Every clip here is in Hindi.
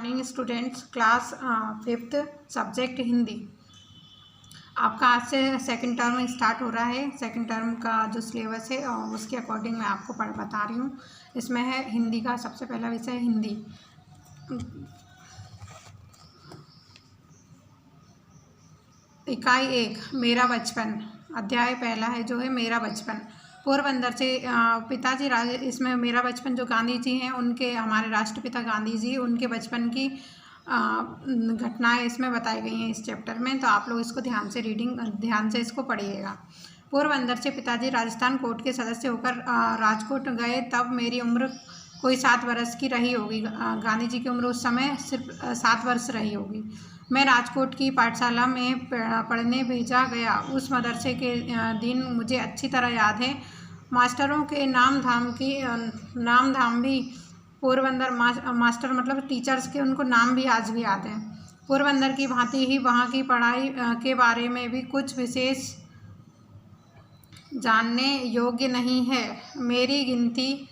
Morning students. Class fifth subject Hindi. आपका आज से सेकंड टर्म स्टार्ट हो रहा है। सेकंड टर्म का जो सिलेबस है उसके अकॉर्डिंग मैं आपको बता रही हूँ। इसमें है हिंदी का सबसे पहला विषय हिंदी। इकाई 1 मेरा बचपन। अध्याय पहला है जो है मेरा बचपन। पोरबंदर से पिताजी इसमें मेरा बचपन जो गांधी जी हैं उनके, हमारे राष्ट्रपिता गांधी जी, उनके बचपन की घटनाएं इसमें बताई गई हैं इस चैप्टर में। तो आप लोग इसको ध्यान से इसको पढ़िएगा। पोरबंदर से पिताजी राजस्थान कोर्ट के सदस्य होकर राजकोट गए, तब मेरी उम्र कोई 7 वर्ष की रही होगी। गांधी जी की उम्र उस समय सिर्फ 7 वर्ष रही होगी। मैं राजकोट की पाठशाला में पढ़ने भेजा गया। उस मदरसे के दिन मुझे अच्छी तरह याद है। मास्टरों के नाम धाम भी पोरबंदर मास्टर मतलब टीचर्स के, उनको नाम भी आज भी याद हैं। पोरबंदर की भांति ही वहाँ की पढ़ाई के बारे में भी कुछ विशेष जानने योग्य नहीं है। मेरी गिनती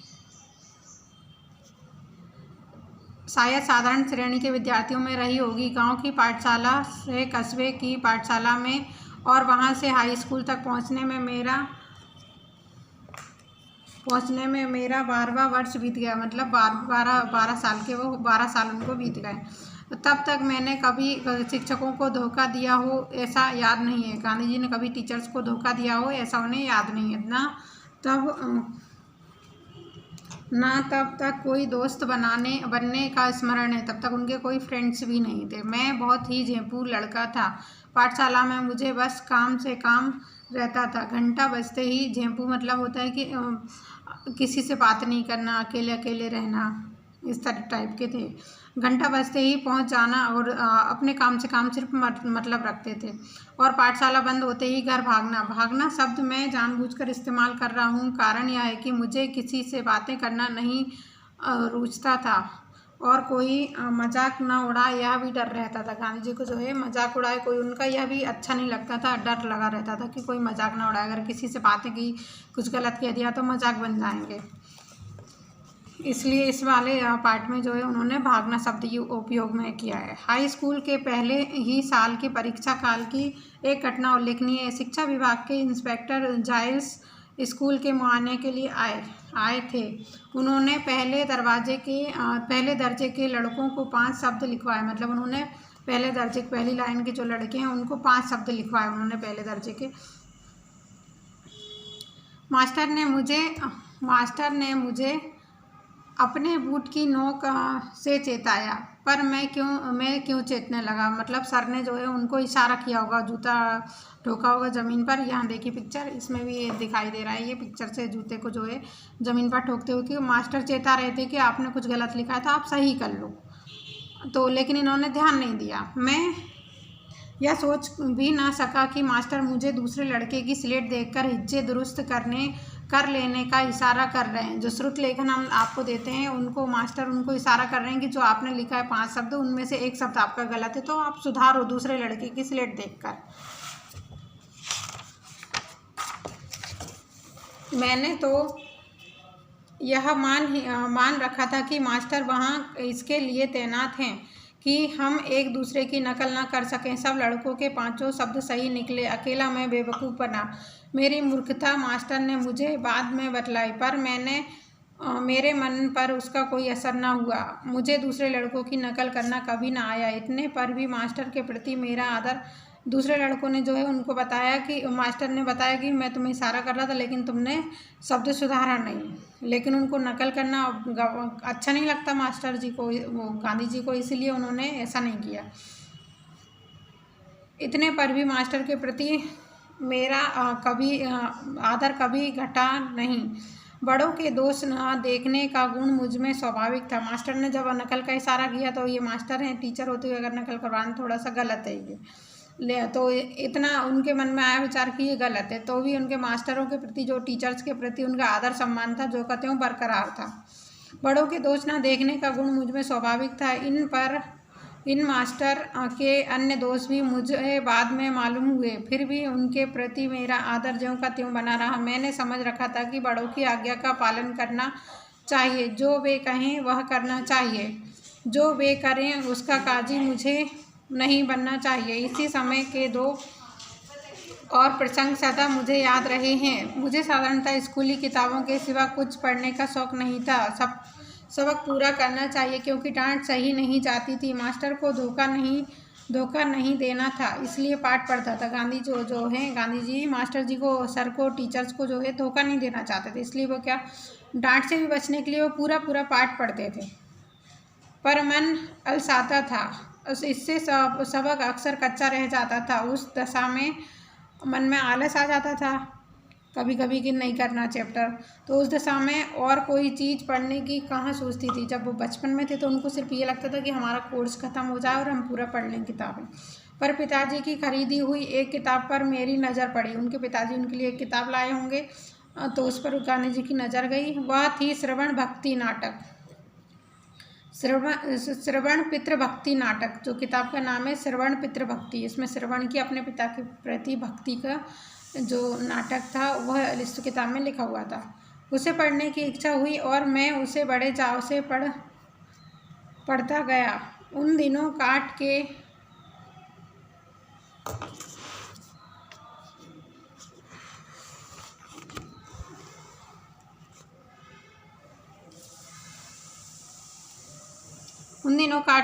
शायद साधारण श्रेणी के विद्यार्थियों में रही होगी। गांव की पाठशाला से कस्बे की पाठशाला में और वहां से हाई स्कूल तक पहुंचने में मेरा 12वां वर्ष बीत गया। मतलब 12 साल के, वो 12 साल उनको बीत गए। तब तक मैंने कभी शिक्षकों को धोखा दिया हो ऐसा याद नहीं है। गांधी जी ने कभी टीचर्स को धोखा दिया हो ऐसा उन्हें याद नहीं है। तब तक कोई दोस्त बनने का स्मरण है। तब तक उनके कोई फ्रेंड्स भी नहीं थे। मैं बहुत ही झेंपू लड़का था। पाठशाला में मुझे बस काम से काम रहता था। घंटा बजते ही, झेंपू मतलब होता है कि किसी से बात नहीं करना, अकेले अकेले रहना, इस तरह टाइप के थे। घंटा बजते ही पहुंच जाना और अपने काम से काम सिर्फ मतलब रखते थे। और पाठशाला बंद होते ही घर भागना शब्द मैं जानबूझकर इस्तेमाल कर रहा हूँ। कारण यह है कि मुझे किसी से बातें करना नहीं रुचता था और कोई मजाक ना उड़ाए यह भी डर रहता था। गांधी जी को जो है मजाक उड़ाए कोई उनका, यह भी अच्छा नहीं लगता था। डर लगा रहता था कि कोई मजाक ना उड़ाए, अगर किसी से बातें की, कुछ गलत कह दिया तो मजाक बन जाएंगे। इसलिए इस वाले पार्ट में जो है उन्होंने भागना शब्द उपयोग में किया है। हाई स्कूल के पहले ही साल की परीक्षा काल की एक घटना उल्लेखनीय है। शिक्षा विभाग के इंस्पेक्टर जाइल्स स्कूल के मुआयने के लिए आए थे। उन्होंने पहले दर्जे के लड़कों को 5 शब्द लिखवाए। मतलब उन्होंने पहले दर्जे की पहली लाइन के जो लड़के हैं उनको 5 शब्द लिखवाए उन्होंने पहले दर्जे के। मास्टर ने मुझे अपने बूट की नोक से चेताया, पर मैं क्यों चेतने लगा। मतलब सर ने जो है उनको इशारा किया होगा, जूता ठोका होगा ज़मीन पर। यहाँ देखिए पिक्चर, इसमें भी ये दिखाई दे रहा है। ये पिक्चर से जूते को जो है ज़मीन पर ठोकते हुए कि मास्टर चेता रहे थे कि आपने कुछ गलत लिखा है तो आप सही कर लो। तो लेकिन इन्होंने ध्यान नहीं दिया। मैं यह सोच भी ना सका कि मास्टर मुझे दूसरे लड़के की स्लेट देखकर हिज्जे दुरुस्त कर लेने का इशारा कर रहे हैं। जो श्रुत लेखन हम आपको देते हैं उनको मास्टर उनको इशारा कर रहे हैं कि जो आपने लिखा है 5 शब्द, उनमें से एक शब्द आपका गलत है तो आप सुधारो दूसरे लड़के की स्लेट देखकर। मैंने तो यह मान रखा था कि मास्टर वहाँ इसके लिए तैनात हैं कि हम एक दूसरे की नकल ना कर सकें। सब लड़कों के 5 शब्द सही निकले, अकेला मैं बेवकूफ़ बना। मेरी मूर्खता मास्टर ने मुझे बाद में बतलाई, पर मेरे मन पर उसका कोई असर ना हुआ। मुझे दूसरे लड़कों की नकल करना कभी ना आया। इतने पर भी मास्टर के प्रति मेरा आदर, दूसरे लड़कों ने जो है उनको बताया कि मास्टर ने बताया कि मैं तुम्हें इशारा कर रहा था लेकिन तुमने शब्द सुधारा नहीं। लेकिन उनको नकल करना अच्छा नहीं लगता मास्टर जी को, वो गांधी जी को, इसलिए उन्होंने ऐसा नहीं किया। इतने पर भी मास्टर के प्रति मेरा आदर कभी घटा नहीं। बड़ों के दोष न देखने का गुण मुझ में स्वाभाविक था। मास्टर ने जब नकल का इशारा किया तो ये मास्टर हैं, टीचर होते हुए अगर नकल करवाना थोड़ा सा गलत है ये तो इतना उनके मन में आया विचार कि ये गलत है, तो भी उनके मास्टरों के प्रति, जो टीचर्स के प्रति उनका आदर सम्मान था जो कहते हैं बरकरार था। बड़ों के दोष न देखने का गुण मुझ में स्वाभाविक था। इन मास्टर के अन्य दोष भी मुझे बाद में मालूम हुए, फिर भी उनके प्रति मेरा आदर ज्यों का त्यों बना रहा। मैंने समझ रखा था कि बड़ों की आज्ञा का पालन करना चाहिए, जो वे कहें वह करना चाहिए। जो वे करें उसका काजी मुझे नहीं बनना चाहिए। इसी समय के दो और प्रसंग सदा मुझे याद रहे हैं। मुझे साधारणतः स्कूली किताबों के सिवा कुछ पढ़ने का शौक़ नहीं था। सबक पूरा करना चाहिए क्योंकि डांट सही नहीं जाती थी। मास्टर को धोखा नहीं देना था, इसलिए पाठ पढ़ता था। गांधी जी मास्टर जी को, सर को, टीचर्स को जो है धोखा नहीं देना चाहते थे, इसलिए वो क्या, डांट से भी बचने के लिए वो पूरा पाठ पढ़ते थे। पर मन अलसाता था, इससे सबक अक्सर कच्चा रह जाता था। उस दशा में मन में आलस आ जाता था कभी कभी कि नहीं करना चैप्टर, तो उस दशा में और कोई चीज़ पढ़ने की कहाँ सोचती थी। जब वो बचपन में थे तो उनको सिर्फ ये लगता था कि हमारा कोर्स ख़त्म हो जाए और हम पूरा पढ़ लें किताबें। पर पिताजी की खरीदी हुई एक किताब पर मेरी नज़र पड़ी। उनके पिताजी उनके लिए एक किताब लाए होंगे, तो उस पर गांधी जी की नज़र गई। वह थी श्रवण भक्ति नाटक, श्रवण पितृभक्ति नाटक। जो किताब का नाम है श्रवण पितृभक्ति। इसमें श्रवण की अपने पिता के प्रति भक्ति का जो नाटक था वह इस किताब में लिखा हुआ था। उसे पढ़ने की इच्छा हुई और मैं उसे बड़े चाव से पढ़ता गया। उन दिनों काट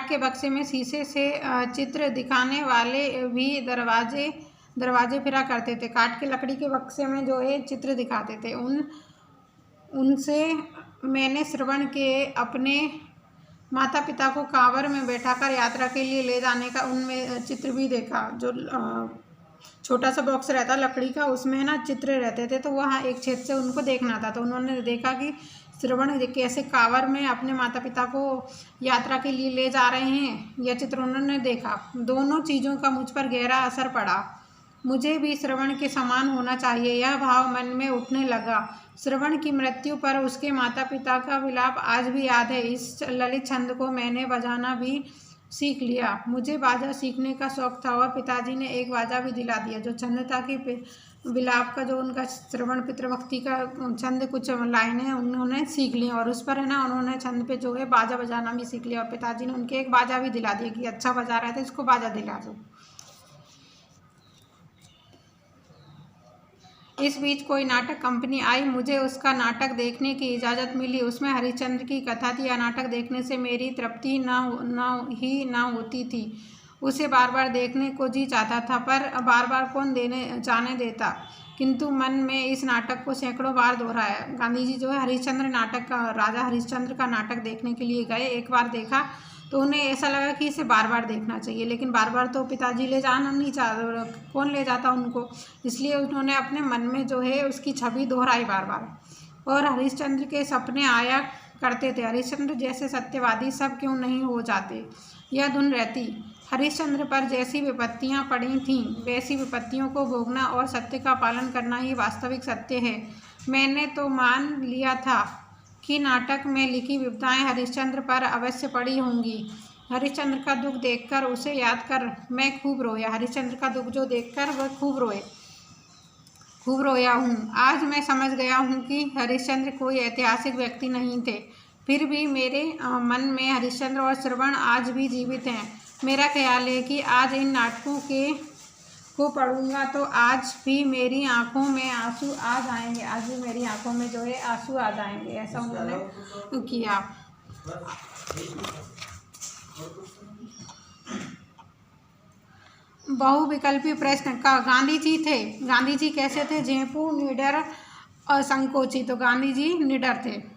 के बक्से में शीशे से चित्र दिखाने वाले भी दरवाजे फिरा करते थे। काट के लकड़ी के बक्से में जो है चित्र दिखाते थे। उनसे मैंने श्रवण के अपने माता पिता को कांवर में बैठाकर यात्रा के लिए ले जाने का उनमें चित्र भी देखा। जो छोटा सा बॉक्स रहता लकड़ी का, उसमें ना चित्र रहते थे, तो वहाँ एक छेद से उनको देखना था। तो उन्होंने देखा कि श्रवण कैसे कांवर में अपने माता पिता को यात्रा के लिए ले जा रहे हैं, यह चित्र उन्होंने देखा। दोनों चीज़ों का मुझ पर गहरा असर पड़ा। मुझे भी श्रवण के समान होना चाहिए, यह भाव मन में उठने लगा। श्रवण की मृत्यु पर उसके माता पिता का विलाप आज भी याद है। इस ललित छंद को मैंने बजाना भी सीख लिया। मुझे बाजा सीखने का शौक़ था और पिताजी ने एक बाजा भी दिला दिया। जो छंद था कि विलाप का, जो उनका श्रवण पितृभक्ति का छंद, कुछ लाइनें उन्होंने सीख ली और उस पर है ना उन्होंने छंद पे जो है बाजा बजाना भी सीख लिया। और पिताजी ने उनके एक बाजा भी दिला दिया कि अच्छा बजा रहे थे, इसको बाजा दिला दो। इस बीच कोई नाटक कंपनी आई, मुझे उसका नाटक देखने की इजाज़त मिली। उसमें हरिश्चंद्र की कथा थी। यह नाटक देखने से मेरी तृप्ति न होती थी। उसे बार बार देखने को जी चाहता था, पर बार बार कौन जाने देता। किंतु मन में इस नाटक को सैकड़ों बार दोहराया। गांधी जी जो है हरिश्चंद्र नाटक का, राजा हरिश्चंद्र का नाटक देखने के लिए गए। एक बार देखा तो उन्हें ऐसा लगा कि इसे बार बार देखना चाहिए, लेकिन बार बार तो पिताजी ले जाना नहीं चाहते, कौन ले जाता उनको, इसलिए उन्होंने अपने मन में जो है उसकी छवि दोहराई बार बार। और हरिश्चंद्र के सपने आया करते थे। हरिश्चंद्र जैसे सत्यवादी सब क्यों नहीं हो जाते, यह धुन रहती। हरिश्चंद्र पर जैसी विपत्तियां पड़ी थीं, वैसी विपत्तियों को भोगना और सत्य का पालन करना ही वास्तविक सत्य है। मैंने तो मान लिया था कि नाटक में लिखी विपदाएं हरिश्चंद्र पर अवश्य पड़ी होंगी। हरिश्चंद्र का दुख देखकर, उसे याद कर मैं खूब रोया। हरिश्चंद्र का दुख जो देखकर वह खूब रोया हूँ। आज मैं समझ गया हूँ कि हरिश्चंद्र कोई ऐतिहासिक व्यक्ति नहीं थे, फिर भी मेरे मन में हरिश्चंद्र और श्रवण आज भी जीवित हैं। मेरा ख्याल है कि आज इन नाटकों को पढ़ूंगा तो आज भी मेरी आंखों में आंसू आ जाएंगे। आज भी मेरी आंखों में जो है आंसू आ जाएंगे, ऐसा उन्होंने किया। बहुविकल्पी प्रश्न का गांधी जी थे। गांधी जी कैसे थे? झेंपू, निडर, असंकोची। तो गांधी जी निडर थे।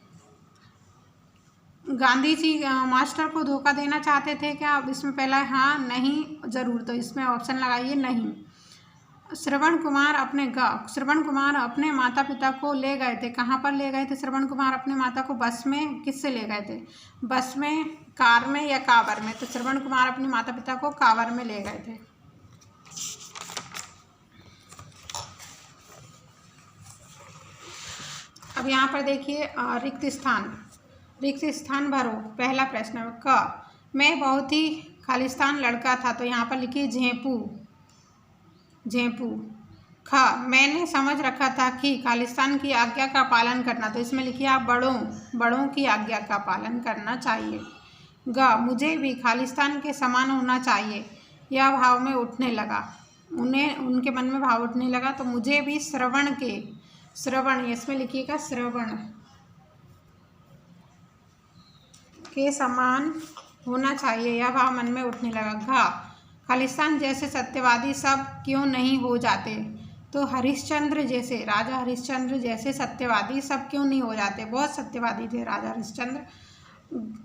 गांधी जी मास्टर को धोखा देना चाहते थे क्या? अब इसमें पहला हाँ, नहीं, ज़रूर। तो इसमें ऑप्शन लगाइए नहीं। श्रवण कुमार अपने माता पिता को ले गए थे। कहाँ पर ले गए थे श्रवण कुमार अपने माता को? बस में। किससे ले गए थे? बस में, कार में या कांवर में? तो श्रवण कुमार अपने माता पिता को कांवर में ले गए थे। अब यहाँ पर देखिए रिक्त स्थान भरो। पहला प्रश्न क, मैं बहुत ही खालिस्तान लड़का था, तो यहाँ पर लिखिए झेंपू। ख, मैंने समझ रखा था कि खालिस्तान की आज्ञा का पालन करना, तो इसमें लिखिए आप बड़ों की आज्ञा का पालन करना चाहिए। ग मुझे भी खालिस्तान के समान होना चाहिए, यह भाव में उठने लगा। उनके मन में भाव उठने लगा। तो मुझे भी श्रवण इसमें लिखिएगा श्रवण के समान होना चाहिए, यह भाव मन में उठने लगा। घ खालिस्तान जैसे सत्यवादी सब क्यों नहीं हो जाते। तो हरिश्चंद्र जैसे, राजा हरिश्चंद्र जैसे सत्यवादी सब क्यों नहीं हो जाते, बहुत सत्यवादी थे राजा हरिश्चंद्र।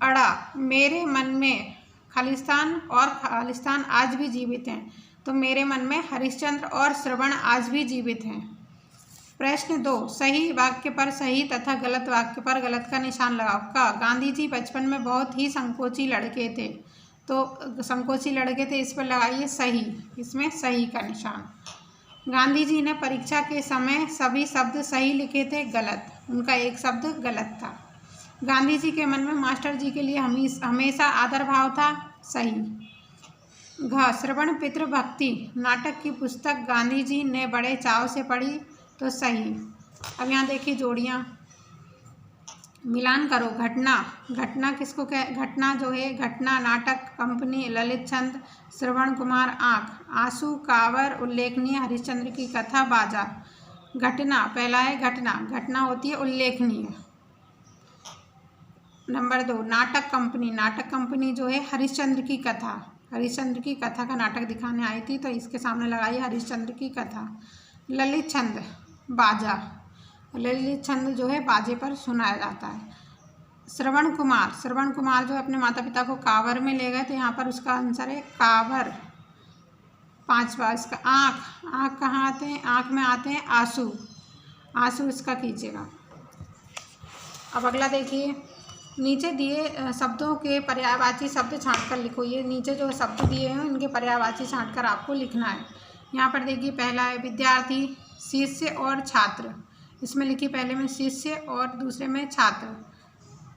अड़ा मेरे मन में खालिस्तान आज भी जीवित हैं। तो मेरे मन में हरिश्चंद्र और श्रवण आज भी जीवित हैं। प्रश्न 2, सही वाक्य पर सही तथा गलत वाक्य पर गलत का निशान लगाओ। का गांधी जी बचपन में बहुत ही संकोची लड़के थे। तो संकोची लड़के थे, इस पर लगाइए सही, इसमें सही का निशान। गांधी जी ने परीक्षा के समय सभी शब्द सही लिखे थे, गलत, उनका एक शब्द गलत था। गांधी जी के मन में मास्टर जी के लिए हमेशा आदर भाव था, सही। घ श्रवण पितृ भक्ति नाटक की पुस्तक गांधी जी ने बड़े चाव से पढ़ी। तो सही। अब यहाँ देखिए जोड़ियाँ, मिलान करो। घटना किसको घटना जो है, घटना नाटक कंपनी ललित छंद श्रवण कुमार आँख आंसू कावर उल्लेखनीय हरिश्चंद्र की कथा बाजा। घटना पहला है घटना होती है उल्लेखनीय। नंबर 2 नाटक कंपनी जो है हरिश्चंद्र की कथा का नाटक दिखाने आई थी, तो इसके सामने लगाई हरिश्चंद्र की कथा। ललित छंद बाजा, ललित छंद जो है बाजे पर सुनाया जाता है। श्रवण कुमार जो अपने माता पिता को कावर में ले गए, तो यहाँ पर उसका आंसर है कावर। 5वां इसका आँख कहाँ आते हैं, आँख में आते हैं आंसू इसका कीजिएगा। अब अगला देखिए, नीचे दिए शब्दों के पर्यायवाची शब्द छांट कर लिखो। ये नीचे जो शब्द दिए हैं इनके पर्यायवाची छांट कर आपको लिखना है। यहाँ पर देखिए पहला है विद्यार्थी, शिष्य और छात्र, इसमें लिखिए पहले में शिष्य और दूसरे में छात्र।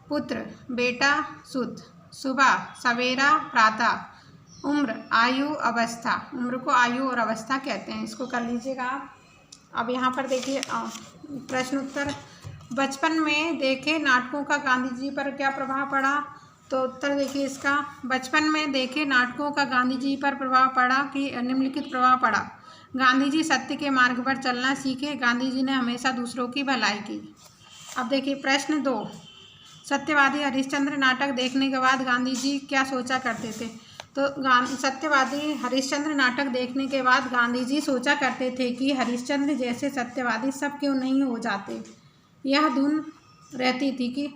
पुत्र बेटा सुत, सुबह सवेरा प्रातः। उम्र आयु अवस्था, उम्र को आयु और अवस्था कहते हैं, इसको कर लीजिएगा आप। अब यहाँ पर देखिए प्रश्न उत्तर, बचपन में देखे नाटकों का गांधी जी पर क्या प्रभाव पड़ा। तो उत्तर देखिए इसका, बचपन में देखे नाटकों का गांधी जी पर प्रभाव पड़ा कि निम्नलिखित प्रभाव पड़ा। गांधी जी सत्य के मार्ग पर चलना सीखे, गांधी जी ने हमेशा दूसरों की भलाई की। अब देखिए प्रश्न 2, सत्यवादी हरिश्चंद्र नाटक देखने के बाद गांधी जी क्या सोचा करते थे। तो सत्यवादी हरिश्चंद्र नाटक देखने के बाद गांधी जी सोचा करते थे कि हरिश्चंद्र जैसे सत्यवादी सब क्यों नहीं हो जाते। यह धुन रहती थी कि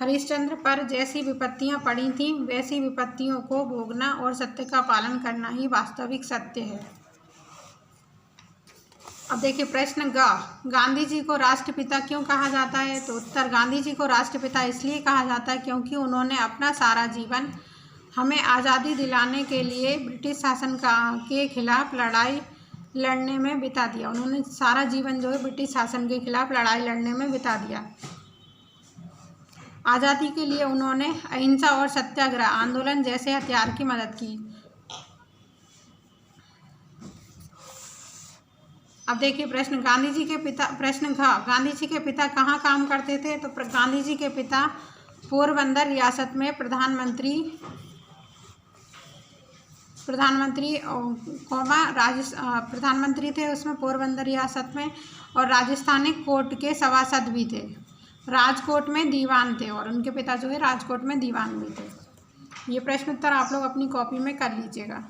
हरिश्चंद्र पर जैसी विपत्तियां पड़ी थीं वैसी विपत्तियों को भोगना और सत्य का पालन करना ही वास्तविक सत्य है। अब देखिए प्रश्न ग, गांधी जी को राष्ट्रपिता क्यों कहा जाता है। तो उत्तर, गांधी जी को राष्ट्रपिता इसलिए कहा जाता है क्योंकि उन्होंने अपना सारा जीवन हमें आज़ादी दिलाने के लिए ब्रिटिश शासन के खिलाफ लड़ाई लड़ने में बिता दिया। उन्होंने सारा जीवन जो है ब्रिटिश शासन के खिलाफ लड़ाई लड़ने में बिता दिया। आज़ादी के लिए उन्होंने अहिंसा और सत्याग्रह आंदोलन जैसे हथियार की मदद की। अब देखिए प्रश्न गांधी जी के पिता, प्रश्न घ, गांधी जी के पिता कहाँ काम करते थे। तो गांधी जी के पिता पोरबंदर रियासत में प्रधानमंत्री थे, उसमें पोरबंदर रियासत में, और राजस्थानी कोर्ट के सभासद भी थे, राजकोट में दीवान थे, और उनके पिता जो है राजकोट में दीवान भी थे। ये प्रश्न उत्तर आप लोग अपनी कॉपी में कर लीजिएगा।